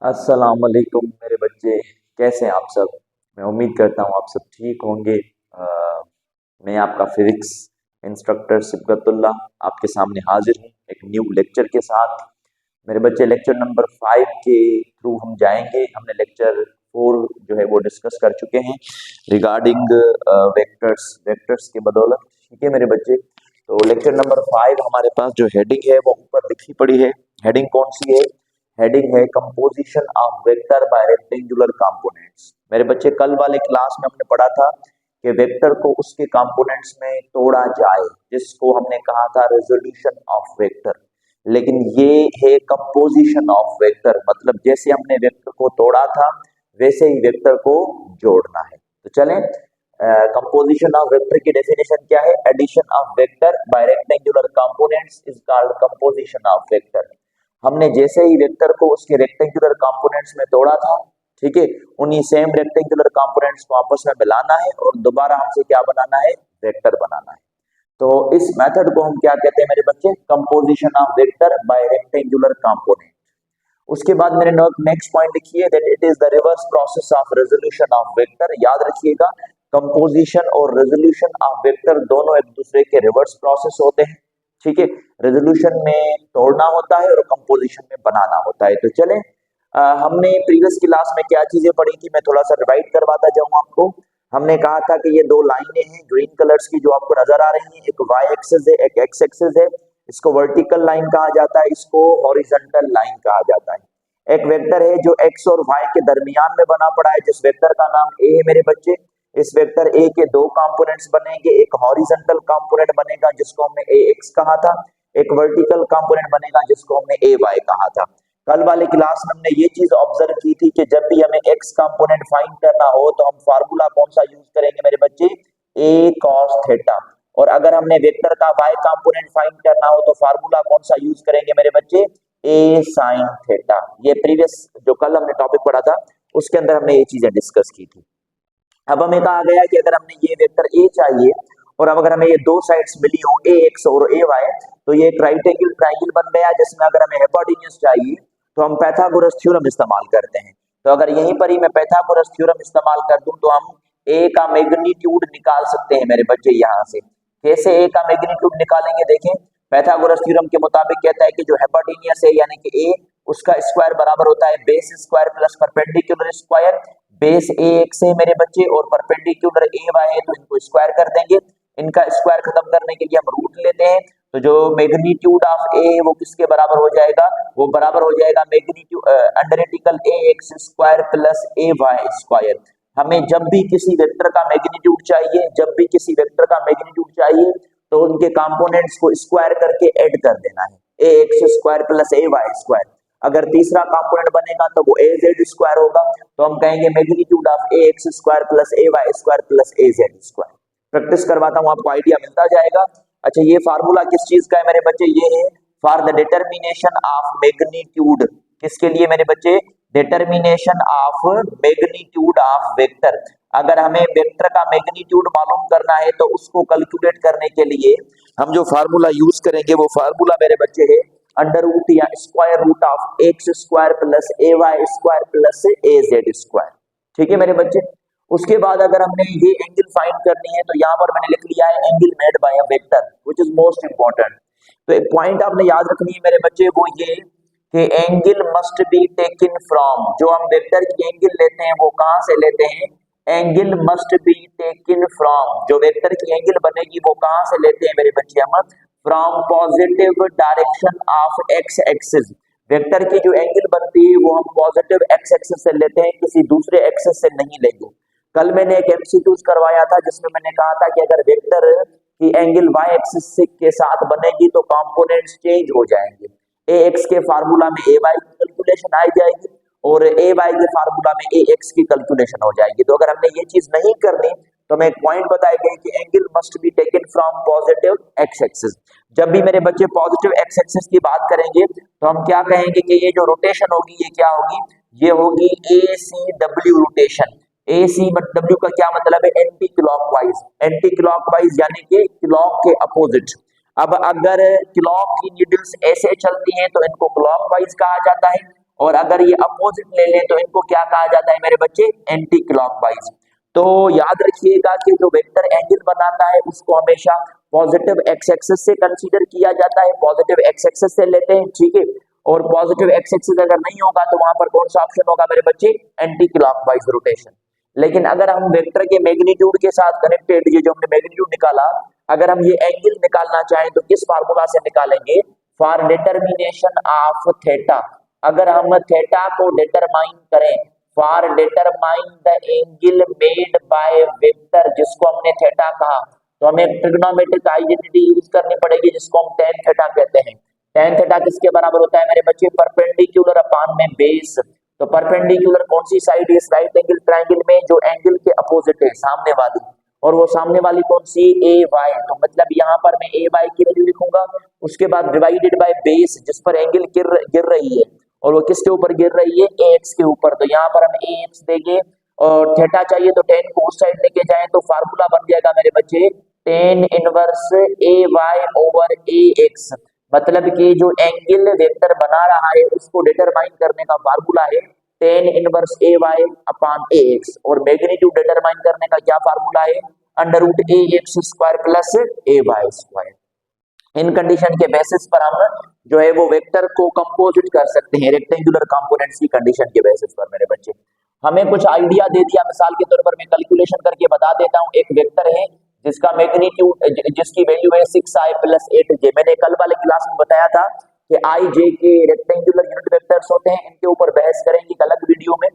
अस्सलाम वालेकुम मेरे बच्चे, कैसे हैं आप सब। मैं उम्मीद करता हूँ आप सब ठीक होंगे। मैं आपका फिजिक्स इंस्ट्रक्टर सिबगतुल्ला आपके सामने हाजिर हूँ एक न्यू लेक्चर के साथ। मेरे बच्चे, लेक्चर नंबर 5 के थ्रू हम जाएंगे। हमने लेक्चर 4 जो है वो डिस्कस कर चुके हैं रिगार्डिंग वेक्टर्स वेक्टर्स के बदौलत। ठीक है मेरे बच्चे, तो लेक्चर नंबर 5 हमारे पास जो हेडिंग है वो ऊपर लिखी पड़ी है। हेडिंग कौन सी है? हेडिंग है composition of vector by rectangular components. मेरे बच्चे, कल वाले क्लास में हमने पढ़ा था कि वेक्टर को उसके कंपोनेंट्स में तोड़ा जाए, जिसको हमने कहा था रेजोल्यूशन ऑफ वेक्टर। लेकिन ये है कंपोजिशन ऑफ वेक्टर, मतलब जैसे हमने वेक्टर को तोड़ा था वैसे ही वेक्टर को जोड़ना है। तो चलें, कंपोजिशन ऑफ वेक्टर की डेफिनेशन क्या है? Addition of vector by rectangular components is called composition of vector. हमने जैसे ही वेक्टर को उसके रेक्टेंगुलर कंपोनेंट्स में तोड़ा था, ठीक है, उन्हीं सेम रेक्टेंगुलर कंपोनेंट्स को आपस में मिलाना है और दोबारा हमसे क्या बनाना है? वेक्टर बनाना है। तो इस मेथड को हम क्या कहते हैं मेरे बच्चे? Composition of vector by rectangular component. उसके बाद मेरे नेक्स्ट पॉइंट लिखिए that it is the reverse process of resolution of vector. याद रखिएगा, कंपोजिशन और रेजोल्यूशन ऑफ वेक्टर दोनों एक दूसरे के रिवर्स प्रोसेस होते हैं। ठीक है, रेजोल्यूशन में तोड़ना होता है और कंपोजिशन में बनाना होता है। तो चले, हमने प्रीवियस क्लास में क्या चीजें पढ़ी थी, मैं थोड़ा सा रिवाइड करवाता जाऊं आपको। हमने कहा था कि ये दो लाइनें हैं ग्रीन कलर्स की जो आपको नजर आ रही हैं, एक वाई एक्सिस है एक एक्स एक्सिस है। इसको वर्टिकल लाइन कहा जाता है, इसको हॉरिजॉन्टल लाइन कहा जाता है। एक वेक्टर है जो एक्स और वाई के दरमियान में बना पड़ा है, जिस वेक्टर का नाम ए है मेरे बच्चे। इस वेक्टर ए के दो कंपोनेंट्स बनेंगे, एक हॉरिजॉन्टल कंपोनेंट बनेगा जिसको हमने ए एक्स कहा था, एक वर्टिकल कंपोनेंट बनेगा जिसको हमने ए वाई कहा था। कल वाले क्लास में हमने ये चीज ऑब्जर्व की थी कि जब भी हमें एक्स कंपोनेंट फाइंड करना हो तो हम फार्मूला कौन सा यूज करेंगे मेरे बच्चे? ए कॉस थीटा। और अगर हमने वेक्टर का y कंपोनेंट फाइंड करना हो तो फार्मूला कौन सा यूज करेंगे मेरे बच्चे? a sin theta. ये प्रीवियस जो कल हमने टॉपिक पढ़ा था उसके अंदर हमने ये चीजें डिस्कस की थी। अब हमें कहा गया कि अगर हमने ये वेक्टर a चाहिए और अब अगर हमें ये दो साइड्स मिली हो ए एक्स और ए वाई, तो ये एक राइट एंगल ट्राइंगल बन गया, जिसमें अगर हमें हाइपोटेन्यूज चाहिए तो हम पाइथागोरस थ्योरम इस्तेमाल करते हैं। तो अगर यहीं पर ही मैं पाइथागोरस थ्योरम इस्तेमाल कर दूं तो हम a का मैग्नीट्यूड निकाल सकते हैं मेरे बच्चे। यहाँ से कैसे a का मैग्नीट्यूड निकालेंगे? देखें, पाइथागोरस थ्योरम के मुताबिक कहता है कि जो हाइपोटेन्यूज है यानी कि a, उसका स्क्वायर बराबर होता है base square plus perpendicular square. Base A X है मेरे बच्चे और परपेंडिकुलर ए वाई है, तो इनको स्क्वायर कर देंगे। इनका स्क्वायर खत्म करने के लिए हम रूट लेते हैं, तो जो मैग्नीट्यूड ऑफ ए वो किसके बराबर हो जाएगा? वो बराबर हो जाएगा magnitude अंडरेटिकल A X square plus A Y square. हमें जब भी किसी वेक्टर का मैग्नीट्यूड चाहिए, जब भी किसी वेक्टर का मैग्नीट्यूड चाहिए तो उनके कंपोनेंट्स को स्क्वायर करके ऐड कर देना है, ए X square plus A Y square. अगर तीसरा कंपोनेंट बनेगा तो वो ए जेड स्क्वायर होगा, तो हम कहेंगे magnitude of A X square plus A Y square plus A Z square. Practice करवाता हूं, आपको आइडिया मिलता जाएगा। अच्छा, ये फार्मूला किस चीज का है मेरे बच्चे? ये है for the determination of magnitude. किसके लिए मेरे बच्चे? Determination of magnitude of vector. अगर हमें वेक्टर का मैग्नीट्यूड मालूम करना है तो उसको कैलकुलेट करने के लिए हम जो फार्मूला यूज करेंगे वो फार्मूला मेरे बच्चे है अंडर रूट या square root of X square plus A Y square plus A Z square. ठीक है मेरे बच्चे। उसके बाद अगर हमने ये एंगल फाइंड करनी है तो यहाँ पर मैंने लिख लिया है angle made bye a vector which is most important. तो एक पॉइंट आपने याद रखनी है मेरे बच्चे, वो ये कि angle must be taken from, जो हम वेक्टर की एंगल लेते हैं वो कहां से लेते हैं? Angle must be taken from, जो वेक्टर की एंगल बनेगी वो कहां से लेते हैं मेरे बच्चे? हम from positive direction of x axis. Vector की जो एंगल बनती है वो हम पॉजिटिव एक्स एक्सिस से लेते हैं, किसी दूसरे एक्सिस से नहीं लेंगे। कल मैंने एक एमसीक्यूज करवाया था जिसमें मैंने कहा था कि अगर वेक्टर की एंगल वाई एक्सिस के साथ बनेगी तो कंपोनेंट्स चेंज हो जाएंगे। ए एक्स के फार्मूला में ए वाई की कैलकुलेशन आ जाएगी और ए वाई के फार्मूला में ए एक्स की कैलकुलेशन हो जाएगी। तो अगर हमने ये चीज नहीं करनी तो मैं एक पॉइंट बताई गई कि angle must be taken from positive x axis. जब भी मेरे बच्चे पॉजिटिव एक्स एक्सिस की बात करेंगे तो हम क्या कहेंगे कि ये जो रोटेशन होगी ये क्या होगी? ये होगी ए सी डब्ल्यू रोटेशन। ए सी डब्ल्यू का क्या मतलब है? Anti clockwise. एंटी क्लॉकवाइज यानी कि क्लॉक के अपोजिट। अब अगर क्लॉक की नीडल्स ऐसे चलती हैं तो इनको क्लॉकवाइज कहा जाता है, और अगर ये अपोजिट ले लें तो इनको क्या कहा जाता है मेरे बच्चे, एंटी क्लॉकवाइज। तो याद रखिएगा कि जो वेक्टर एंगल बनाता है उसको हमेशा पॉजिटिव एक्स एक्सिस से कंसीडर किया जाता है, पॉजिटिव एक्स एक्सिस से लेते हैं, ठीक है। और पॉजिटिव एक्स एक्सिस अगर नहीं होगा तो वहां पर कौन सा ऑप्शन होगा मेरे बच्चे, एंटी क्लॉकवाइज रोटेशन। लेकिन अगर हम वेक्टर के मैग्नीट्यूड के साथ कनेक्टेड, ये जो हमने मैग्नीट्यूड निकाला, अगर हम ये एंगल निकालना चाहें तो किस फार्मूला से निकालेंगे, फॉर डिटर्मिनेशन ऑफ थीटा। अगर हम थीटा को डिटरमाइन करें, for determine the angle made by vector, जिसको हमने थीटा कहा, तो हमें ट्रिग्नोमेट्रिक आइडेंटिटी यूज करनी पड़ेगी जिसको हम tan थीटा कहते हैं। tan थीटा किसके बराबर होता है मेरे बच्चे, परपेंडिकुलर अपॉन में बेस। तो परपेंडिकुलर कौन सी साइड है इस राइट एंगल ट्रायंगल में, जो एंगल के अपोजिट है, सामने वाली। और वो सामने वाली कौन सी, ए वाई। तो मतलब यहाँ पर मैं ए वाई की वैल्यू लिखूंगा, उसके बाद डिवाइडेड बाय बेस जिस पर एंगल गिर रही है, और वो किसके ऊपर गिर रही है, ए एक्स के ऊपर। तो यहाँ पर हम ए एक्स देंगे, और थीटा चाहिए तो tan को उस साइड लेके जाएं तो फार्मूला बन जाएगा मेरे बच्चे tan inverse A Y over A x. मतलब कि जो एंगल वेक्टर बना रहा है उसको डिटरमाइन करने का फार्मूला है tan inverse A Y upon A x, और मैग्नीट्यूड डिटरमाइन करने का क्या फार्मूला है, under root A X square plus A Y square. In condition के बेसिस पर हम जो है वो वेक्टर को कंपोजिट कर सकते हैं रेक्टेंगुलर कंपोनेंट्स की कंडीशन के बेसिस पर मेरे बच्चे। हमें कुछ आइडिया दे दिया, मिसाल के तौर पर मैं कैलकुलेशन करके बता देता हूं। एक वेक्टर है जिसका मैग्नीट्यूड, जिसकी वैल्यू है 6i प्लस 8j। मैंने कल वाले क्लास में बताया था कि i j के रेक्टेंगुलर यूनिट वेक्टर्स होते हैं, इनके ऊपर बहस करेंगे एक अलग वीडियो में।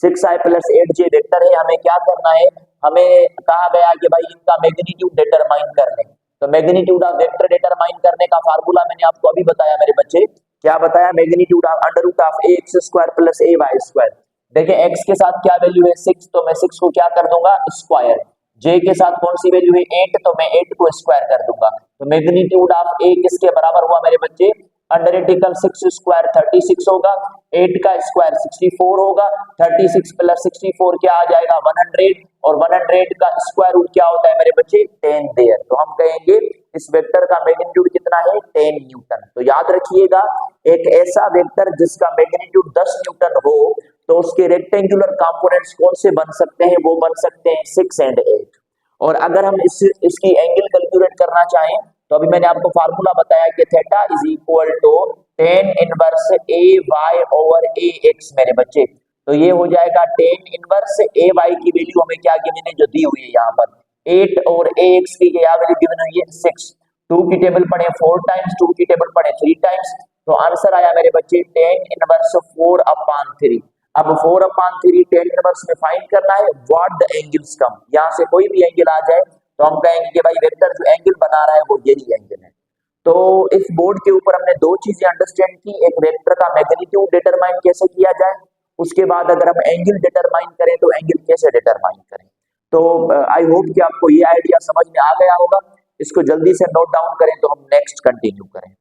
6i प्लस 8j वेक्टर है, हमें क्या करना है, हमें कहा गया कि भाई इनका मैग्नीट्यूड डिटरमाइन कर लें। तो मैग्नीट्यूड ऑफ वेक्टर डिटरमाइन करने का फार्मूला मैंने आपको अभी बताया मेरे बच्चे, क्या बताया, magnitude of under root of A X square plus A Y square. देखिए x के साथ क्या वैल्यू है 6, तो मैं 6 को क्या कर दूंगा स्क्वायर, j के साथ कौन सी वैल्यू है 8, तो मैं 8 को स्क्वायर कर दूंगा। तो मैग्नीट्यूड ऑफ a किसके बराबर हुआ मेरे बच्चे, अंडर इंटीग्रल 6 स्क्वायर 36 होगा, 8 का स्क्वायर 64 होगा, 36 प्लस 64 क्या आ जाएगा 100, और 100 का स्क्वायर रूट क्या होता है मेरे बच्चे 10 देयर। तो हम कहेंगे इस वेक्टर का मैग्नीट्यूड कितना है 10 न्यूटन। तो याद रखिएगा, एक ऐसा वेक्टर जिसका मैग्नीट्यूड 10 न्यूटन हो तो उसके रेक्टेंगुलर कंपोनेंट्स कौन से बन सकते हैं, वो बन सकते हैं 6 एंड 8। और अगर हम इसकी एंगल कैलकुलेट करना चाहें तो अभी मैंने आपको फार्मूला बताया कि theta is equal to tan inverse A Y over A X मेरे बच्चे। तो ये हो जाएगा tan इनवर्स ए वाई की वैल्यू हमें क्या गिवन है, जो दी हुई है यहाँ पर 8, और ए एक्स की क्या वैल्यू गिवन हुई है 6। 2 की टेबल पढ़े 4 टाइम्स, 2 की टेबल पढ़े 3 टाइम्स, तो आंसर आया मेरे बच्चे tan इनवर्स 4/3। अब 4/3 tan इनवर्स में फाइंड करना है व्हाट द एंगल्स कम, यहाँ से कोई भी एंगल आ जाए तो हम कहेंगे कि भाई वेक्टर जो एंगल बना रहा है वो यही एंगल है। तो इस बोर्ड के ऊपर हमने दो चीजें अंडरस्टैंड की, एक वेक्टर का मैग्नीट्यूड डिटरमाइन कैसे किया जाए, उसके बाद अगर हम एंगल डिटरमाइन करें तो एंगल कैसे डिटरमाइन करें। तो आई होप कि आपको ये आइडिया समझ में आ गया होगा। इसको जल्दी से नोट डाउन करें तो हम नेक्स्ट कंटिन्यू करें।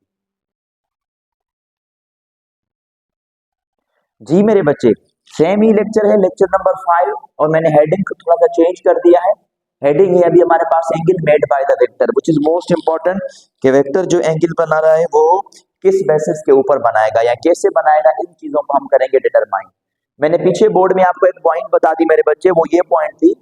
जी मेरे बच्चे, सेम ही लेक्चर है, लेक्चर नंबर 5, और मैंने हेडिंग को थोड़ा सा चेंज कर दिया है। हेडिंग है अभी हमारे पास angle made by the vector, which is most important, कि वेक्टर जो एंगल बना रहा है वो किस बेसिस के ऊपर बनाएगा या कैसे बनाएगा, इन चीजों को हम करेंगे डिटरमाइन। मैंने पीछे बोर्ड में आपको एक पॉइंट बता दी मेरे बच्चे, वो ये पॉइंट थी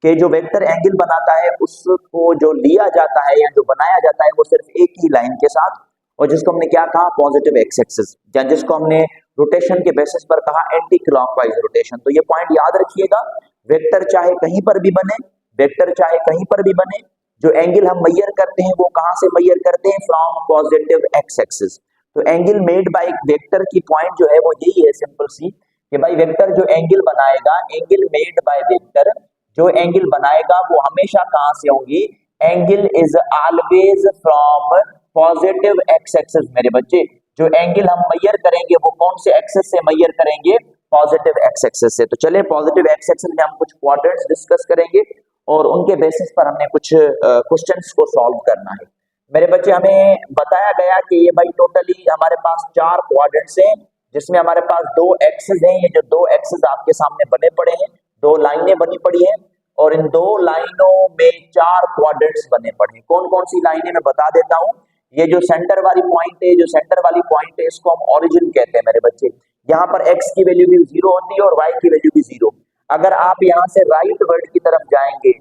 कि जो वेक्टर एंगल बनाता है उसको जो लिया जाता है या जो बनाया जाता है वो सिर्फ एक ही लाइन के साथ, और जिसको हमने क्या कहा पॉजिटिव एक्स एक्सिस, या जिसको हमने रोटेशन के बेसिस पर कहा एंटी क्लॉकवाइज रोटेशन। तो ये पॉइंट याद रखिएगा, वेक्टर चाहे कहीं पर भी बने, वेक्टर चाहे कहीं पर भी बने, जो एंगल हम मेजर करते हैं वो कहां से मेजर करते हैं, फ्रॉम पॉजिटिव एक्स एक्सिस। तो एंगल मेड बाय वेक्टर की पॉइंट जो है वो यही है, सिंपल सी, कि भाई वेक्टर जो एंगल बनाएगा, एंगल मेड बाय वेक्टर जो एंगल बनाएगा वो हमेशा कहां से होंगी, angle is always from positive x axis मेरे बच्चे। जो एंगल हम मेजर करेंगे वो कौन से एक्सिस से मेजर करेंगे, पॉजिटिव एक्स एक्सिस से। तो चले पॉजिटिव एक्स एक्सिस में हम कुछ क्वाड्रेंट्स डिस्कस करेंगे और उनके बेसिस पर हमने कुछ क्वेश्चंस को सॉल्व करना है मेरे बच्चे। हमें बताया गया कि ये भाई टोटली हमारे पास 4 क्वाड्रेंट्स हैं, जिसमें हमारे पास 2 एक्सिस हैं। ये जो 2 एक्सिस आपके सामने बने पड़े हैं, 2 लाइनें बनी पड़ी हैं, और इन 2 लाइनों में 4 क्वाड्रेंट्स बने पड़े हैं। कौन कौन सी लाइनें मैं बता देता हूं। ये जो सेंटर वाली पॉइंट है, जो सेंटर वाली पॉइंट है इसको हम ओरिजिन कहते हैं मेरे बच्चे। यहाँ पर x की वैल्यू भी 0 होती है और y की वैल्यू भी 0। अगर आप यहाँ से राइट वर्ड की तरफ जाएंगे,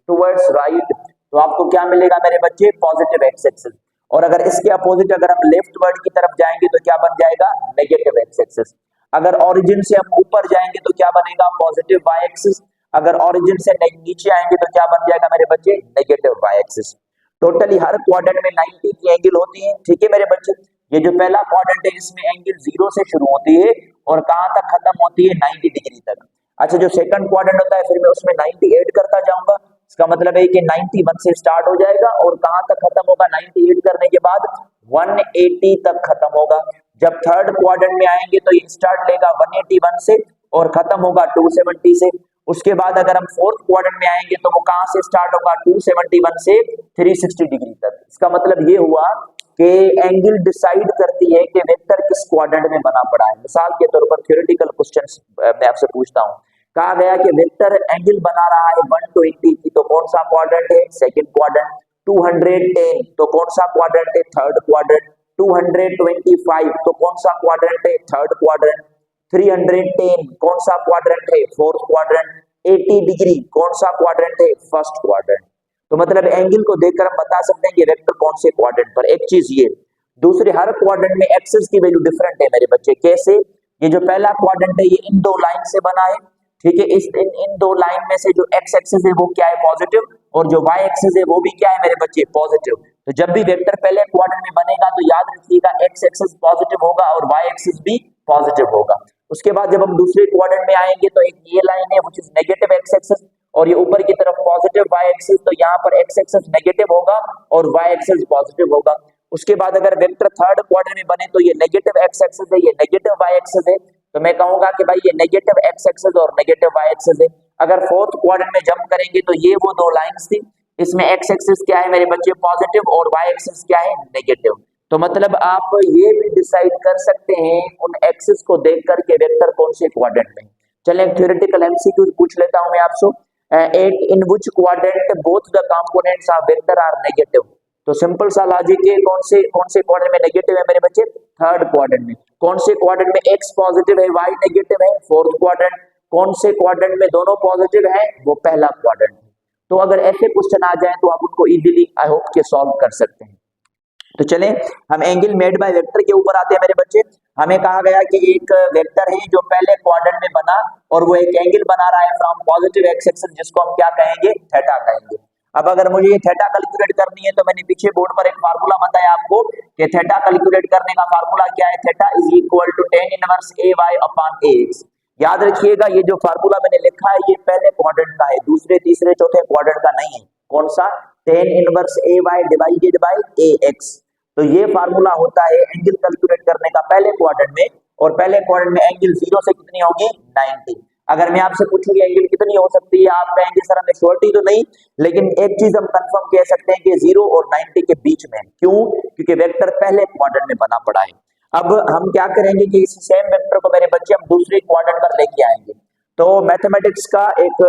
टुवर्ड्स राइट, तो आपको क्या मिलेगा मेरे बच्चे? Positive x axis. और अगर इसके अपोजिट अगर हम लेफ्ट वर्ड की तरफ जाएंगे तो क्या बन जाएगा? Negative X axis. अगर ओरिजिन से हम ऊपर जाएंगे तो क्या बनेगा? Positive Y axis. अगर ओरिजिन से नीचे आएंगे तो क्या बन जाएगा मेरे बच्चे? Negative Y axis. टोटली हर क्वाड्रेंट में 90 की एंगल होती है, ठीक है मेरे बच्चे। ये जो पहला क्वाड्रेंट है इसमें एंगल 0 से शुरू होती है और कहां तक खत्म होती है? 90 डिग्री तक। अच्छा, जो सेकंड क्वाड्रेंट होता है फिर मैं उसमें 90 ऐड करता जाऊंगा। इसका मतलब है कि 91 से स्टार्ट हो जाएगा और कहां तक खत्म होगा? 90 ऐड करने के बाद 180 तक खत्म होगा। जब थर्ड क्वाड्रेंट में आएंगे तो ये स्टार्ट लेगा 181 से और खत्म होगा 270 से। उसके बाद अगर हम फोर्थ क्वाड्रेंट में आएंगे तो वो कहां से स्टार्ट होगा? 271 से 360 डिग्री तक। इसका मतलब ये हुआ कि एंगल डिसाइड करती है कि वेक्टर किस क्वाड्रेंट में बना पड़ा है। मिसाल के तौर पर थ्योरेटिकल क्वेश्चंस मैं आपसे पूछता हूं, कहा गया कि वेक्टर एंगल बना रहा है 120 की, तो कौन सा क्वाड्रेंट है? Second quadrant. 210 तो कौन सा क्वाड्रेंट है? Third quadrant. 225 तो कौन सा क्वाड्रेंट है? Third quadrant. 310 कौन सा क्वाड्रेंट है? Fourth quadrant. 80 डिग्री कौन सा क्वाड्रेंट है? First quadrant. तो मतलब एंगल को देखकर हम बता सकते हैं कि वेक्टर कौन से क्वाड्रेंट पर। एक चीज ये, दूसरे हर क्वाड्रेंट में एक्सिस की वैल्यू डिफरेंट है मेरे बच्चे। कैसे? ये जो पहला क्वाड्रेंट है ये इन दो लाइन से बना है, ठीक है। इन दो लाइन में से जो एक्स एक्सिस है वो क्या है? पॉजिटिव, और जो वाई एक्सिस है वो भी क्या है मेरे बच्चे? पॉजिटिव। तो जब भी वेक्टर पहले क्वाड्रेंट में बनेगा तो याद रखिएगा एक्स एक्सिस पॉजिटिव होगा और वाई एक्सिस भी पॉजिटिव होगा। उसके बाद जब हम दूसरे क्वाड्रेंट में आएंगे तो एक ये लाइन है which is negative X axis और ये ऊपर की तरफ पॉजिटिव वाई एक्सिस, तो यहाँ पर एक्स एक्सिस नेगेटिव होगा और वाई एक्सिस पॉजिटिव होगा। उसके बाद अगर वेक्टर थर्ड क्वाड्रेंट में बने तो ये नेगेटिव एक्स एक्सिस है, ये नेगेटिव वाई एक्सिस है, तो मैं कहूंगा कि भाई ये नेगेटिव एक्स एक्सिस और नेगेटिव वाई एक्सिस है। अगर फोर्थ क्वाड्रेंट में जंप करेंगे तो ये वो दो लाइंस थी, इसमें एक्स एक्सिस क्या है मेरे बच्चे? पॉजिटिव, और वाई एक्सिस क्या है? नेगेटिव। तो मतलब आप ये भी डिसाइड कर सकते हैं उन एक्सिस को देख करके वेक्टर कौन से क्वाड्रेंट में। चलिए एक थ्योरेटिकल एमसीक्यू पूछ लेता हूं मैं आपसे। At in which quadrant both the components of vector are negative. तो सिंपल सा लॉजिक है, कौन से क्वाड्रेंट में नेगेटिव है मेरे बच्चे? थर्ड क्वाड्रेंट में। कौन से क्वाड्रेंट में एक्स पॉजिटिव है वाई नेगेटिव है? Fourth quadrant. कौन से क्वाड्रेंट में दोनों पॉजिटिव है? वो पहला क्वाड्रेंट है। तो अगर ऐसे क्वेश्चन आ जाए तो आप उनको इजीली आई होप के सॉल्व कर सकते हैं। तो चलें हम एंगल मेड बाय वेक्टर के ऊपर आते हैं मेरे बच्चे। हमें कहा गया कि एक वेक्टर है जो पहले क्वाड्रेंट में बना और वो एक एंगल बना रहा है फ्रॉम पॉजिटिव एक्स एक्सिस, जिसको हम क्या कहेंगे? थीटा कहेंगे। अब अगर मुझे ये थीटा कैलकुलेट करनी है तो मैंने पीछे बोर्ड पर एक फार्मूला बताया आपको कि थीटा कैलकुलेट करने का फार्मूला क्या है? Theta is equal to tan inverse A Y upon A X. याद रखिएगा ये जो फार्मूला मैंने लिखा है ये पहले क्वाड्रेंट का है, दूसरे तीसरे चौथे क्वाड्रेंट का नहीं है। कौन सा? tan inverse A Y divided by A X. तो ये फार्मूला होता है एंगल कैलकुलेट करने का पहले क्वाड्रेंट में, और पहले क्वाड्रेंट में एंगल 0 से कितनी होगी? 90। अगर मैं आपसे पूछूं कि एंगल कितनी हो सकती है, आप कहेंगे सर हमें श्योरिटी तो नहीं, लेकिन एक चीज हम कंफर्म कह सकते हैं कि 0 और 90 के बीच में। क्यों? क्योंकि वेक्टर पहले क्वाड्रेंट में बना पड़ा है। अब हम क्या करेंगे कि इस सेम वेक्टर को मेरे बच्चे हम दूसरे क्वाड्रेंट पर लेके आएंगे। तो मैथमेटिक्स का एक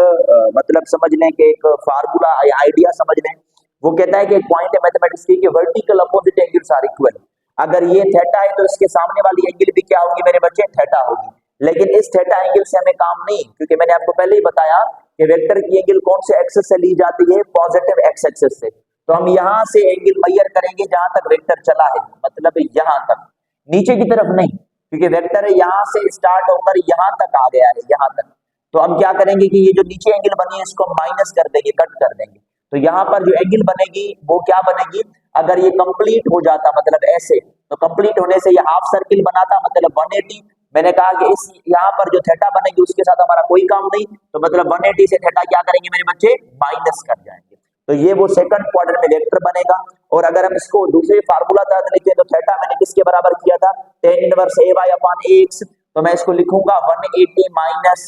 मतलब समझ लें कि एक फार्मूला या आइडिया समझ लें। वो कहता है कि एक पॉइंट है मैथमेटिक्स की कि vertical opposite angles are equal. अगर ये थीटा है तो इसके सामने वाली एंगल भी क्या होगी मेरे बच्चे? थीटा होगी। लेकिन इस थीटा एंगल से हमें काम नहीं, क्योंकि मैंने आपको पहले ही बताया कि वेक्टर की एंगल कौन से एक्सिस से ली जाती है? पॉजिटिव एक्स एक्सिस से। तो हम यहां से एंगल मेजर करेंगे जहां तक वेक्टर चला है, मतलब यहां तक, नीचे की तरफ नहीं, क्योंकि वेक्टर है यहां से स्टार्ट होकर यहां तक आ गया है, यहां तक। तो हम क्या करेंगे कि ये जो नीचे एंगल बनी है इसको माइनस कर देंगे, कट कर देंगे। तो यहाँ पर जो एंगल बनेगी वो क्या बनेगी? अगर ये कंप्लीट हो जाता मतलब ऐसे, तो कंप्लीट होने से ये हाफ सर्किल बनाता मतलब 180। मैंने कहा कि इस यहाँ पर जो थीटा बनेगी उसके साथ हमारा कोई काम नहीं, तो मतलब 180 से थीटा क्या करेंगे मेरे बच्चे? माइनस कर जाएंगे। तो ये वो सेकंड क्वाड्रेंट में वेक्टर बनेगा। और अगर हम इसको दूसरे फार्मूला तहत लिखें तो थीटा मैंने किसके बराबर किया था? tan inverse A Y upon A X. तो मैं इसको लिखूंगा 180 minus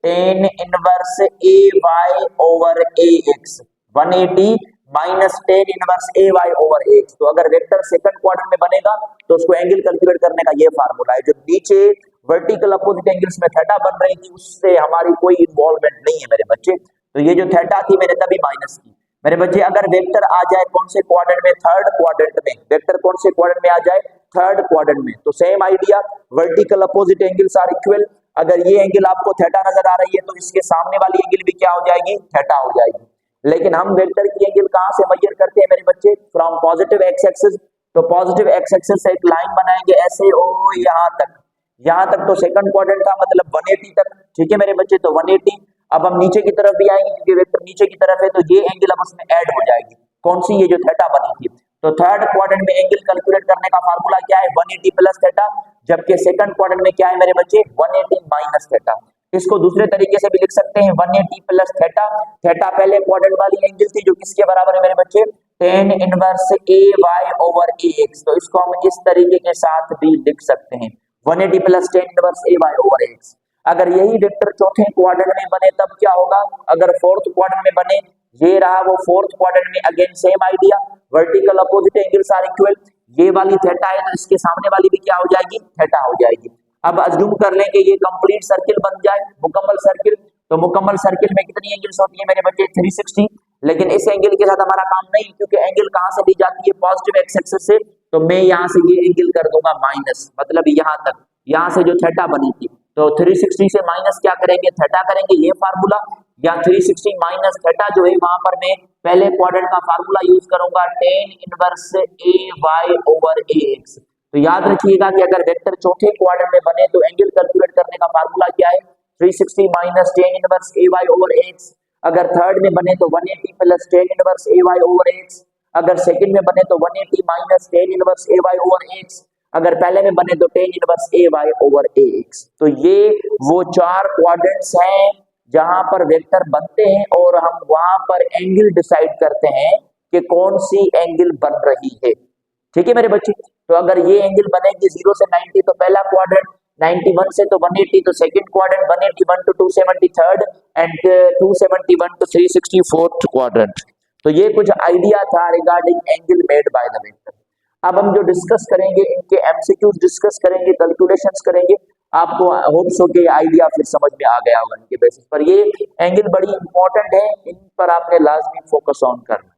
tan inverse A Y over A x. 180 minus tan inverse A Y over x. तो अगर वेक्टर सेकंड क्वाड्रेंट में बनेगा तो उसको एंगल कैलकुलेट करने का ये फार्मूला है। जो नीचे वर्टिकल अपोजिट एंगल्स में थीटा बन रही थी उससे हमारी कोई इन्वॉल्वमेंट नहीं है मेरे बच्चे। तो ये जो थीटा थी मैंने तभी माइनस की। मेरे बच्चे अगर वेक्टर आ जाए कौन से क्वाड्रेंट में, थर्ड क्वाड्रेंट में, वेक्टर कौन से क्वाड्रेंट में आ जाए, थर्ड क्वाड्रेंट में, तो same idea, vertical opposite angles are equal. अगर ये एंगल आपको थीटा नजर आ रही है तो इसके सामने वाली एंगल भी क्या हो जाएगी, थीटा हो जाएगी। लेकिन हम वेक्टर की एंगल कहां से मेजर करते हैं मेरे बच्चे, फ्रॉम पॉजिटिव एक्स एक्सिस। तो पॉजिटिव एक्स एक्सिस से एक लाइन बनाएंगे ऐसे ओ यहां तक तो सेकंड क्वाड्रेंट था, मतलब 180 तक, ठीक है मेरे बच्चे, तो 180। अब हम नीचे की तरफ भी आएंगे क्योंकि वेक्टर नीचे की तरफ है, तो ये एंगल अब उसमें ऐड हो जाएगी, कौन सी, ये जो थीटा बनी थी। तो थर्ड क्वाड्रेंट में एंगल कैलकुलेट करने का फार्मूला क्या है, 180 प्लस थीटा, जबकि सेकंड क्वाड्रेंट में क्या है मेरे बच्चे, 180 माइनस थीटा। इसको दूसरे तरीके से भी लिख सकते हैं 180 प्लस थीटा। थीटा पहले क्वाड्रेंट वाली एंगल थी जो किसके बराबर है मेरे बच्चे, tan inverse A Y over A X. तो इसको हम इस तरीके के साथ भी लिख सकते हैं 180 plus tan inverse A Y over x. अगर यही वेक्टर चौथे क्वाड्रेंट में बने तब क्या होगा, अगर फोर्थ क्वाड्रेंट में बने, ये रहा वो फोर्थ क्वाड्रेंट में, again same idea, vertical opposite angles are equal. ये वाली थीटा है तो इसके सामने वाली भी क्या हो जाएगी, थीटा हो जाएगी। अब अज्यूम कर लें कि ये कंप्लीट सर्किल बन जाए, मुकम्मल सर्किल। तो मुकम्मल सर्किल में कितनी एंगल्स होती है मेरे बच्चे, 360। लेकिन इस एंगल के साथ हमारा काम नहीं, क्योंकि एंगल कहां से ली जाती है, पॉजिटिव एक्स एक्सिस से। तो मैं यहां से ये एंगल कर दूंगा माइनस, मतलब यहां तक, यहां से जो थीटा बनी थी, तो 360 से माइनस क्या करेंगे, थीटा करेंगे, ये फार्मूला। या 360 माइनस थीटा जो है वहां पर मैं पहले क्वाड्रेंट का फार्मूला यूज करूंगा, tan inverse A Y over A X. तो याद रखिएगा कि अगर वेक्टर चौथे क्वाड्रेंट में बने तो एंगल कैलकुलेट करने का फार्मूला क्या है, 360 minus tan inverse A Y over x. अगर थर्ड में बने तो 180 plus tan inverse A Y over x. अगर सेकंड में बने तो 180 minus tan inverse A Y over x. अगर पहले में बने तो tan inverse A Y over A X. तो ये वो चार क्वाड्रेंट्स हैं जहां पर वेक्टर बनते हैं और हम वहां पर एंगल डिसाइड करते हैं कि कौन सी एंगल बन रही है, ठीक है मेरे बच्चे। तो अगर ये एंगल बनेगी 0 से 90 तो पहला क्वाड्रेंट, 91 से तो 180 तो second quadrant, 181 to 270 third, and 271 to 360 fourth quadrant. तो ये कुछ आइडिया था regarding angle made by the vector. अब हम जो डिस्कस करेंगे इनके एमसीक्यूज डिस्कस करेंगे, कैलकुलेशंस करेंगे। आपको होप्स हो के आइडिया फिर समझ में आ गया होगा इनके बेसिस पर। ये एंगल बड़ी इंपॉर्टेंट है, इन पर आपने लाजमी फोकस ऑन करना।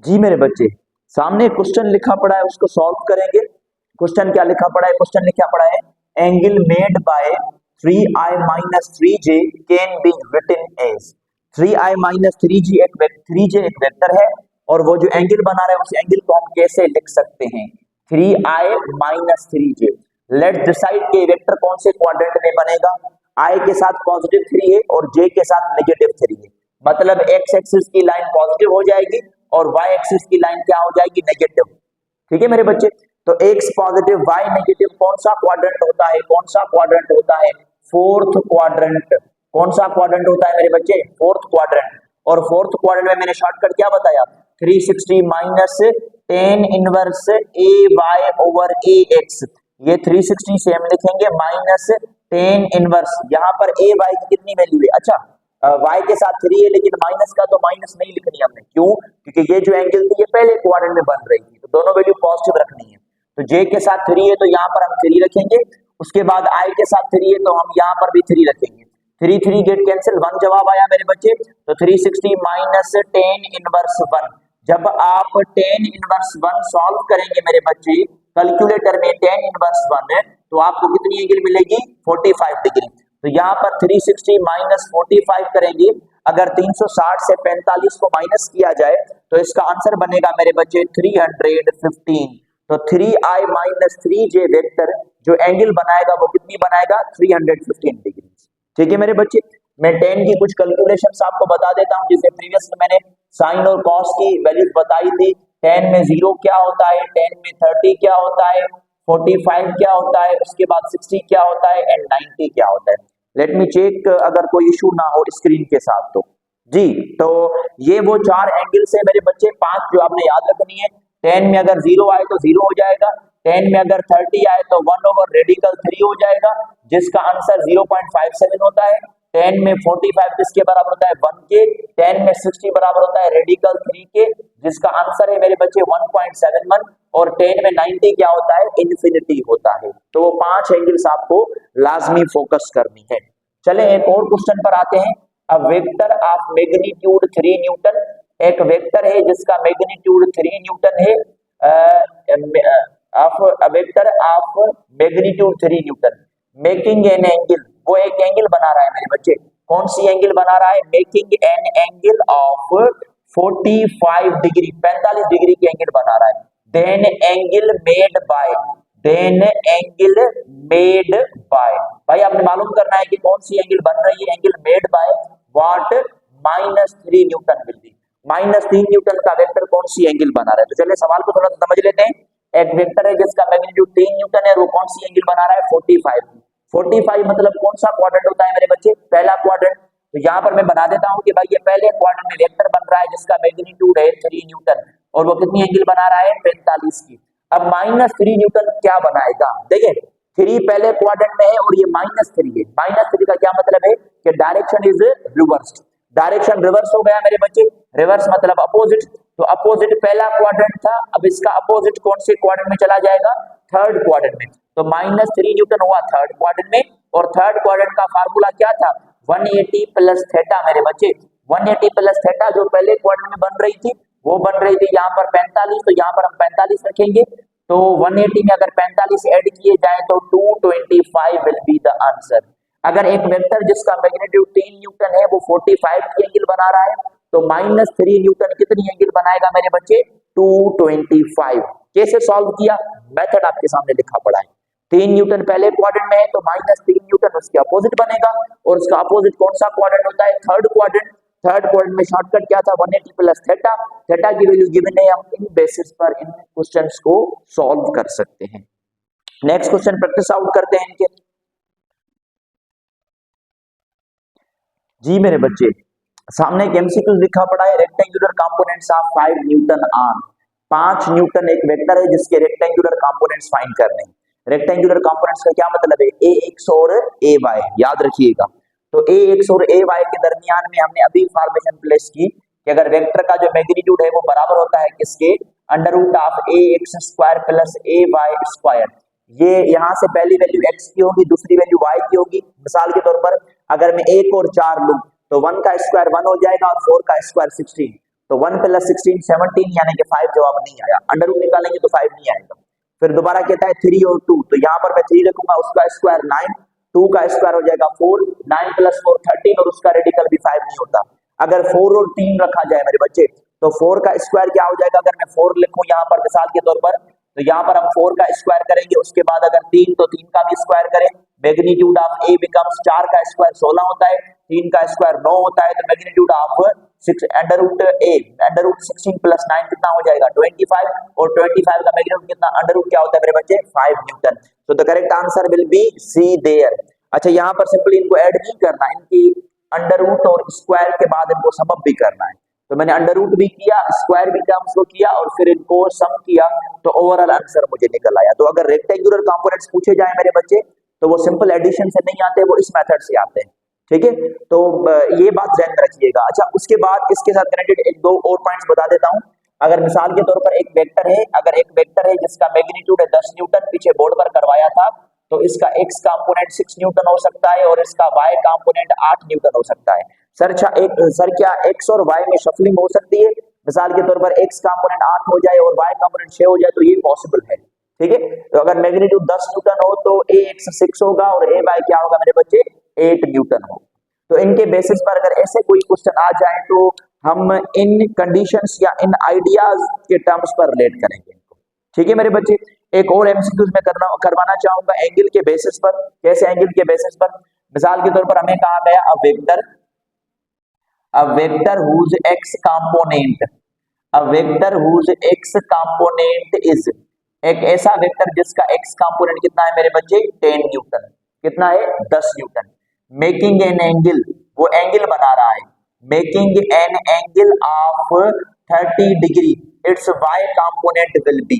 जी मेरे बच्चे, सामने क्वेश्चन लिखा पड़ा है, उसको सॉल्व करेंगे। क्वेश्चन क्या लिखा पड़ा है, क्वेश्चन लिखा पड़ा है angle made by 3i minus 3j can be written as. 3i minus 3j एक वेक्टर है और वो जो एंगल बना रहा है उस एंगल को हम कैसे लिख सकते हैं, 3i minus 3j। Let's decide कि वेक्टर कौन से क्वाड्रेंट में बनेगा। i के साथ पॉजिटिव 3 है और j के साथ नेगेटिव 3 है, मतलब x एक्सिस की लाइन पॉजिटिव हो जाएगी और y एक्सिस की लाइन क्या हो जाएगी, नेगेटिव, ठीक है मेरे बच्चे। तो x पॉजिटिव y नेगेटिव कौन सा क्वाड्रेंट होता है, कौन सा क्वाड्रेंट होता है, फोर्थ क्वाड्रेंट। कौन सा क्वाड्रेंट होता है मेरे बच्चे, फोर्थ क्वाड्रेंट। और फोर्थ क्वाड्रेंट में मैंने शॉर्टकट क्या बताया, 360 minus tan inverse A Y over A x. ये 360 से हम लिखेंगे माइनस tan इनवर्स, यहाँ पर ए वाई की कितनी वैल्यू है, अच्छा y के साथ 3 है लेकिन माइनस का तो माइनस नहीं लिखनी हमने, क्यों, क्योंकि ये जो एंगल थी ये पहले क्वाड्रेंट में बन रही थी, तो दोनों वैल्यू पॉजिटिव रखनी है। तो j के साथ 3 है तो यहाँ पर हम 3 रखेंगे, उसके बाद i के साथ 3 है तो हम यहाँ पर भी 3 रखेंगे। 3 3 गेट कैंसिल, 1 जवाब आया मेरे बच्चे। तो 360 माइनस tan इनवर्स 1। जब आप tan इनवर्स 1 सॉल्व करेंगे मेरे बच्चे कैलकुलेटर में tan इनवर्स 1 तो आपको कितनी एंगल मिलेगी, 45 डिग्री। तो यहाँ पर 360 माइनस 45 करेंगे, अगर 360 से 45 को माइनस किया जाए तो इसका आंसर बनेगा मेरे बच्चे 315। तो 3i माइनस 3j वेक्टर जो एंगल बनाएगा वो कितनी बनाएगा, 315 डिग्री, ठीक है मेरे बच्चे। मैं tan की कुछ कैलकुलेशंस आपको बता देता हूं, जैसे प्रीवियस में मैंने साइन और कॉस की वैल्यूज बताई थी। tan में 0 क्या होता है, tan में 30 क्या होता है, 45 क्या होता है, उसके बाद 60 क्या होता है एंड 90 क्या होता है। लेट मी चेक अगर कोई इशू ना हो स्क्रीन के साथ तो जी। तो ये वो चार एंगल्स है मेरे बच्चे, 5 जो आपने याद रखनी है। tan में अगर 0 आए तो 0 हो जाएगा, tan में अगर 30 आए तो 1 ओवर रेडिकल 3 हो जाएगा जिसका आंसर 0.57 होता है। tan में 45 किसके बराबर होता है, 1 के। tan में 60 बराबर होता है रेडिकल 3 के जिसका आंसर है मेरे बच्चे 1.71। और tan में 90 क्या होता है, इन्फिनिटी होता है। तो वो 5 एंगल्स आपको लाजमी फोकस करनी है। चले एक और क्वेश्चन पर आते हैं। A vector of magnitude 3 Newton, एक वेक्टर है जिसका मैग्नीट्यूड 3 न्यूटन है, of a vector of magnitude 3 Newton making an angle, वो एक एंगल बना रहा है मेरे बच्चे। कौन सी एंगल बना रहा है? Making an angle of 45 degree, 45 degree की एंगल बना रहा है। Then angle made by, then angle made by, भाई आपने मालूम करना है कि कौन सी एंगल बन रही है। Angle made by what? -3 Newton will be, -3 Newton का वेक्टर कौन सी एंगल बना रहा है। तो चलिए सवाल को थोड़ा सा समझ लेते हैं। एक वेक्टर है जिसका मैग्नीट्यूड 3 न्यूटन है, वो कौन सी एंगल बना रहा है? 45। 45 मतलब कौन सा क्वाड्रेंट होता है मेरे बच्चे? पहला क्वाड्रेंट। तो यहाँ पर मैं बना देता हूँ कि भाई ये पहले क्वाड्रेंट में वेक्टर बन रहा है जिसका मैग्नीट्यूड है 3 न्यूटन, और वो कितनी एंगल बना रहा है? 45 की। अब -3 न्यूटन क्या बनाएगा? देखिए 3 पहले क्वाड्रेंट में है और ये -3 है। -3 का क्या मतलब है कि direction is reversed, direction reverse हो गया मेरे बच्चे। रिवर्स मतलब अपोजिट, तो अपोजिट पहला क्वाड्रेंट था, अब इसका अपोजिट कौन से क्वाड्रेंट में चला जाएगा? थर्ड क्वाड्रेंट में। तो -3 न्यूटन हुआ थर्ड क्वाड्रेंट में, और थर्ड क्वाड्रेंट का फार्मूला क्या था? 180 प्लस थीटा मेरे बच्चे। 180 प्लस थीटा जो पहले क्वाड्रेंट में बन रही थी वो बन रही थी यहाँ पर 45, तो यहाँ पर हम 45 रखेंगे। तो 180 में अगर 45 ऐड किए जाए तो 225 विल बी द आंसर। अगर एक वेक्टर जिसका मैग्नीट्यूड 3 न्यूटन है वो 45 की एंगल बना रहा है, तो -3 न्यूटन कितनी एंगल बनाएगा मेरे बच्चे? 225। कैसे सॉल्व किया? मेथड आपके सामने लिखा पड़ा है। 3 न्यूटन पहले क्वाड्रेंट में है तो -3 न्यूटन उसके अपोजिट बनेगा, और उसका अपोजिट कौन सा क्वाड्रेंट होता है? Third quadrant. थर्ड क्वाड्रेंट में शॉर्टकट क्या था? 180 प्लस थीटा। थीटा की वैल्यू गिवन है, हम इन बेसिस पर इन क्वेश्चंस को सॉल्व कर सकते हैं। नेक्स्ट क्वेश्चन प्रैक्टिस आउट करते हैं इनके। जी मेरे बच्चे, सामने एक एमसीक्यू लिखा पड़ा है, rectangular components of 5 newton are. 5 newton एक वेक्टर है जिसके रेक्टेंगुलर कंपोनेंट्स फाइंड करने हैं। रेक्टेंगुलर कंपोनेंट्स का क्या मतलब है? ax और ay, याद रखिएगा। तो ax और ay के दरमियान में हमने अभी फॉर्मेशन प्लेस की कि अगर वेक्टर का जो मैग्नीट्यूड है वो बराबर होता है किसके? √ Of ax square plus ay square. ये यहाँ से पहली वैल्यू x की होगी, दूसरी वैल्यू y की होगी। मिसाल के तौर पर अगर मैं 1 और 4 लूं तो 1 का स्क्वायर 1 हो जाएगा और 4 का स्क्वायर 16, तो 1 प्लस 16 17, यानी कि 5 जवाब नहीं आया। अंडर रूट निकालेंगे तो 5 नहीं आएगा। फिर दोबारा कहता है 3 और 2, तो यहाँ पर मैं 3 रखूंगा, उसका स्क्वायर 9, 2 का स्क्वायर हो जाएगा 4, 9 प्लस 4 13, और उसका रेडिकल भी 5 नहीं होता। अगर 4 और 3 रखा जाए मेरे बच्चे तो 4 का स्क्वायर क्या हो जाएगा? अगर मैं 4 लिखूं यहाँ पर मिसाल के तौर पर, तो यहाँ पर हम 4 का स्क्वायर करेंगे, उसके बाद अगर 3 तो 3 का भी स्क्वायर करें। मैग्नीट्यूड ऑफ ए बिकम्स 4 का स्क्वायर 16 होता है, 3 का स्क्वायर 9 होता है, तो मैग्नीट्यूड ऑफ 6 √16 प्लस 9 कितना हो जाएगा? 25, और 25 का मैग्नीट्यूड कितना? √ क्या होता है मेरे बच्चे? 5 न्यूटन। तो the correct answer will be C there. अच्छा, यहाँ पर सिंपली इनको ऐड नहीं करना, इनकी √ और स्क्वायर के बाद इनको सम अप भी करना है। तो मैंने √ भी किया, स्क्वायर भी टर्म्स को किया, और फिर इनको सम किया, तो ओवरऑल आंसर मुझे निकल आया। तो अगर रेक्टेंगुलर कंपोनेंट्स पूछे जाए मेरे बच्चे तो वो सिंपल एडिशन से नहीं आते, वो इस मेथड से आते हैं। ठीक है, तो ये बात ध्यान में रखिएगा। अच्छा, उसके बाद इसके साथ कनेक्टेड एक दो और पॉइंट्स बता देता हूं। अगर मिसाल के तौर पर एक वेक्टर है, अगर एक वेक्टर है जिसका मैग्नीट्यूड है 10 न्यूटन, पीछे बोर्ड पर करवाया था, तो इसका x कंपोनेंट 6 न्यूटन हो सकता है और इसका y कंपोनेंट 8 न्यूटन हो सकता है। सर क्या x और y में शफलिंग हो सकती है? मिसाल के तौर पर x कंपोनेंट 8 हो जाए और y कंपोनेंट 6 हो जाए, तो ये पॉसिबल है। ठीक है, तो अगर मैग्नीट्यूड 10 न्यूटन हो तो ax 6 होगा और ay क्या होगा मेरे बच्चे? 8 न्यूटन होगा। तो इनके बेसिस पर अगर ऐसे कोई क्वेश्चन आ जाए तो हम इन कंडीशंस या इन आइडियाज के टर्म्स पर रिलेट करेंगे इनको। ठीक है मेरे बच्चे, एक और एमसीक्यूज में करवाना चाहूंगा एंगल के बेसिस पर। कैसे एंगल के बेसिस पर? मिसाल के तौर पर हमें कहा गया a vector whose x component is, एक ऐसा वेक्टर जिसका x कंपोनेंट कितना है मेरे बच्चे? 10 न्यूटन। कितना है? 10 न्यूटन। मेकिंग एन एंगल, वो एंगल बना रहा है, making an angle of 30 degree, it's y component will be,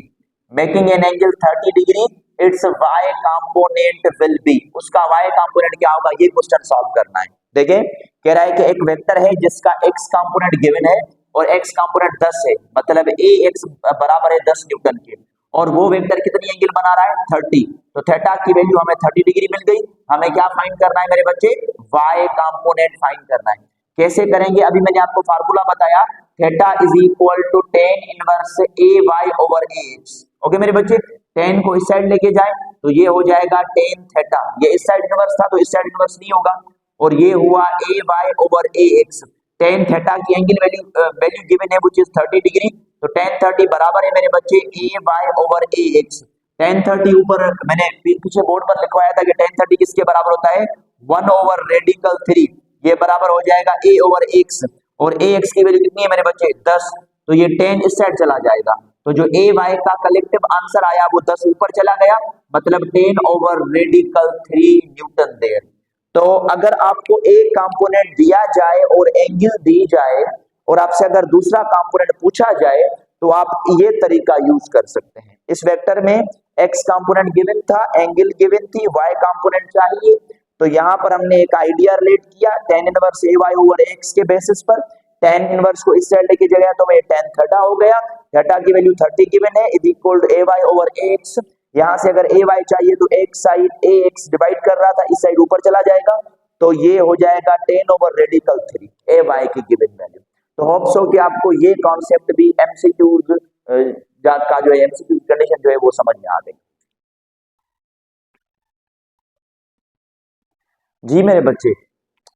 making an angle 30 degree, it's y component will be, उसका y कंपोनेंट क्या होगा? ये क्वेश्चन सॉल्व करना है। देखिए, कह रहा है कि एक वेक्टर है जिसका x कंपोनेंट गिवन है और x कंपोनेंट 10 है, मतलब ax बराबर है 10 न्यूटन के, और वो वेक्टर कितनी एंगल बना रहा है? 30। तो थीटा की वैल्यू हमें 30 डिग्री मिल गई। हमें क्या फाइंड करना है मेरे बच्चे? y कंपोनेंट फाइंड करना है। कैसे करेंगे? अभी मैंने आपको फार्मूला बताया, theta is equal to tan inverse A Y over A X. Okay मेरे बच्चे, टेन को इस साइड लेके जाए तो ये हो जाएगा टेन थीटा, ये इस साइड इनवर्स था तो इस साइड इनवर्स नहीं होगा, और ये हुआ ए Y over A x. Tan theta की एंगल वैल्यू गिवन है व्हिच इज 30 डिग्री, तो टेन 30 बराबर है मेरे बच्चे ए Y over A x. Ten 30 ऊपर मैंने पीछे बोर्ड पर लिखवाया था कि टेन 30 किसके बराबर होता है, 1 ओवर रेडिकल 3, ये बराबर हो जाएगा ए ओवर एक्स, और ए एक्स की वैल्यू कितनी है मेरे बच्चे 10, तो ये 10 इस साइड चला जाएगा, तो जो ए वाई का कलेक्टिव आंसर आया वो 10 ऊपर चला गया, मतलब 10 ओवर रेडिकल 3 न्यूटन देयर। तो अगर आपको एक कंपोनेंट दिया जाए और एंगल दी जाए और आपसे अगर दूसरा कंपोनेंट पूछा जाए तो आप ये तरीका यूज कर सकते हैं। इस वेक्टर में एक्स कंपोनेंट गिवन था, एंगल गिवन थी, वाई कंपोनेंट चाहिए, तो यहाँ पर हमने एक आइडिया रिलेट किया tan inverse A Y over x के बेसिस पर। tan इनवर्स को इस साइड लेके गया तो ये tan थीटा हो गया, थीटा की वैल्यू 30 गिवन है, is equal to A Y over X. यहाँ से अगर ए वाई चाहिए तो एक साइड ए एक्स डिवाइड कर रहा था, इस साइड ऊपर चला जाएगा, तो ये हो जाएगा 10 ओवर रेडिकल 3 ए वाई की गिवन वैल्यू। तो होप सो कि आपको ये कॉन्सेप्ट भी एमसीक्यूज का जो है एमसीक्यू कंडीशन जो है वो समझ में आ गई। जी मेरे बच्चे,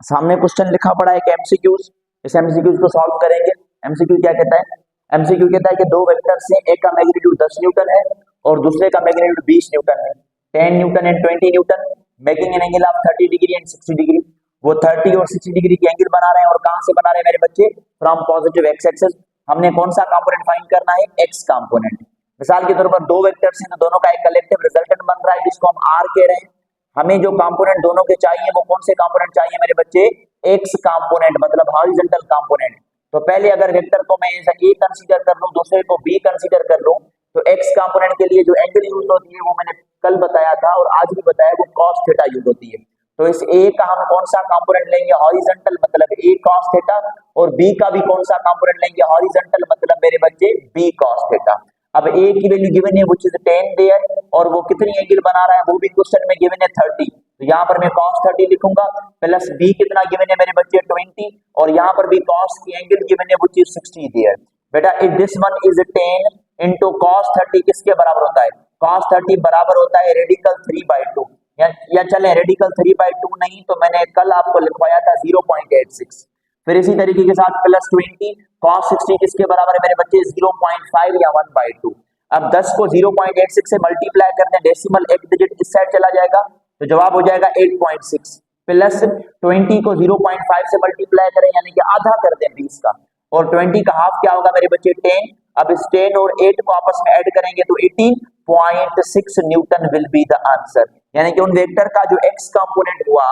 सामने क्वेश्चन लिखा पड़ा है कि एमसीक्यूज, इस एमसीक्यूज को सॉल्व करेंगे। एमसीक्यू क्या कहता है? एमसीक्यू कहता है कि दो वेक्टर्स हैं, एक का मैग्नीट्यूड 10 न्यूटन है और दूसरे का मैग्नीट्यूड 20 न्यूटन है, 10 Newton and 20 Newton, making an angle of 30 degree and 60 degree. वो 30 और 60 डिग्री की एंगल बना रहे हैं, और कहां से बना रहे हैं मेरे बच्चे? From positive x axis. हमने कौन सा कंपोनेंट फाइंड करना है? X component. मिसाल के तौर पर दो वेक्टर्स हैं तो दोनों का एक कलेक्टिव रिजल्टेंट बन रहा है जिसको हम आर कह रहे हैं। हमें जो कंपोनेंट दोनों के चाहिए वो कौन से कंपोनेंट चाहिए मेरे बच्चे? एक्स कंपोनेंट, मतलब हॉरिजॉन्टल कंपोनेंट। तो पहले अगर वेक्टर को मैं ऐसा ए कंसीडर कर लूं, दूसरे को बी कंसीडर कर लूं, तो एक्स कंपोनेंट के लिए जो एंगल यूज होती है वो मैंने कल बताया था और आज भी बताया, वो cos थीटा यूज होती है। तो इस ए का हम कौन सा कंपोनेंट लेंगे? हॉरिजॉन्टल, मतलब ए cos थीटा, और बी का भी कौन सा कंपोनेंट लेंगे? हॉरिजॉन्टल, मतलब मेरे बच्चे बी cos थीटा। अब ए की वैल्यू गिवन है व्हिच इज 10 देयर, और वो कितनी एंगल बना रहा है वो भी क्वेश्चन में गिवन है 30, तो यहाँ पर मैं cos 30 लिखूंगा, प्लस बी कितना गिवन है मेरे बच्चे 20, और यहाँ पर भी cos की एंगल गिवन है व्हिच इज 60 देयर। बेटा if this one is 10 into cos 30 किसके बराबर होता है? cos 30 बराबर होता है रेडिकल 3/2, या चले रेडिकल 3/2 नहीं तो मैंने कल आपको लिखवाया था 0.86। फिर इसी तरीके के साथ प्लस 20 cos 60 किसके बराबर है मेरे बच्चे? 0.5 या 1/2। अब 10 को 0.86 से मल्टीप्लाई कर दें, डेसिमल एक डिजिट इस साइड चला जाएगा, तो जवाब हो जाएगा 8.6, प्लस 20 को 0.5 से मल्टीप्लाई करें यानी कि आधा कर दें 20 का, और 20 का हाफ क्या होगा मेरे बच्चे? 10। अब इस 10 और 8 को आपस में ऐड करेंगे तो 18.6 Newton will be the answer. यानी कि उन वेक्टर का जो एक्स कंपोनेंट हुआ,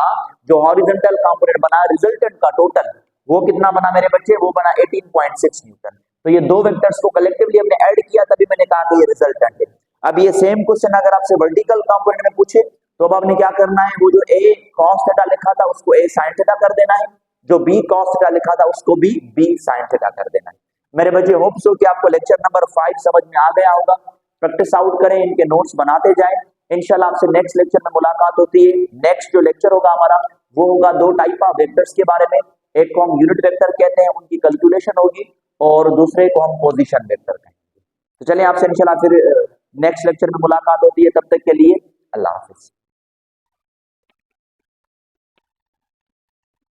जो हॉरिजॉन्टल कंपोनेंट बना, रिजल्टेंट का टोटल वो कितना बना मेरे बच्चे? वो बना 18.6 न्यूटन। तो ये दो वेक्टर्स को कलेक्टिवली हमने ऐड किया, तभी मैंने कहा कि ये रिजल्टेंट है। अब ये सेम क्वेश्चन अगर आपसे वर्टिकल कंपोनेंट में पूछे तो अब आपने क्या करना है? वो जो a cos थीटा लिखा था उसको a sin थीटा कर देना है, जो b cos थीटा लिखा था उसको भी b sin थीटा कर देना है। मेरे बच्चे होप सो कि आपको लेक्चर नंबर 5 समझ में आ गया होगा। प्रैक्टिस आउट करें, इनके नोट्स बनाते जाएं। इंशाल्लाह आपसे नेक्स्ट लेक्चर में मुलाकात होती है। नेक्स्ट जो लेक्चर होगा हमारा वो होगा दो टाइप ऑफ वेक्टर्स के बारे में, एक को हम यूनिट वेक्टर कहते हैं, उनकी कैलकुलेशन होगी, और दूसरे को हम पोजीशन वेक्टर कहेंगे। तो चलिए आपसे इंशाल्लाह फिर नेक्स्ट लेक्चर में मुलाकात होती है, तब तक के लिए अल्लाह हाफिज।